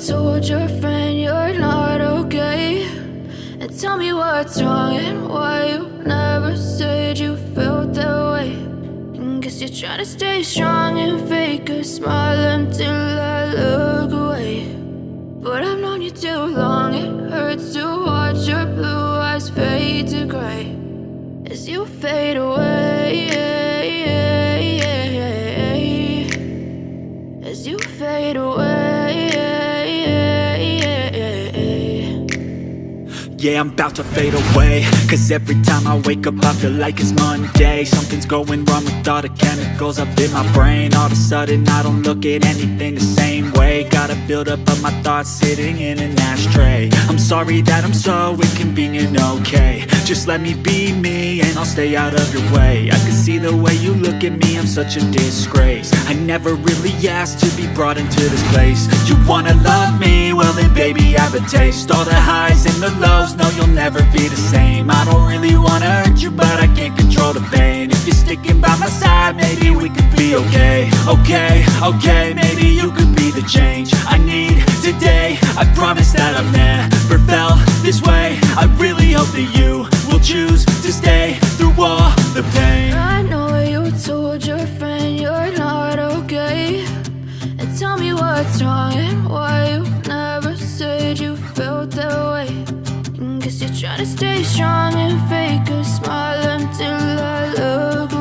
told your friend you're not okay, and tell me what's wrong and why you never said you felt that way. And guess you're trying to stay strong and fake a smile until I look away. But I've known you too long, it hurts to watch your blue eyes fade to gray as you fade away, as you fade away. Yeah, I'm about to fade away, cause every time I wake up I feel like it's Monday. Something's going wrong with all the chemicals up in my brain. All of a sudden I don't look at anything the same way. Got a buildup of my thoughts sitting in an ashtray. I'm sorry that I'm so inconvenient, okay. Just let me be me and I'll stay out of your way. I can see the way you look at me, I'm such a disgrace. I never really asked to be brought into this place. You wanna love me? Well then baby have a taste. All the highs and the lows, no you'll never be the same. I don't really wanna hurt you but I can't control the pain. If you're sticking by my side maybe we could be okay. Okay, maybe you could be the change I need today. I promise that I've never felt this way. I really hope that you will choose to stay through all the pain. I know you told your friend you're not okay, and tell me what's wrong and why you never said you felt that way. And guess you're trying to stay strong and fake a smile until I look away.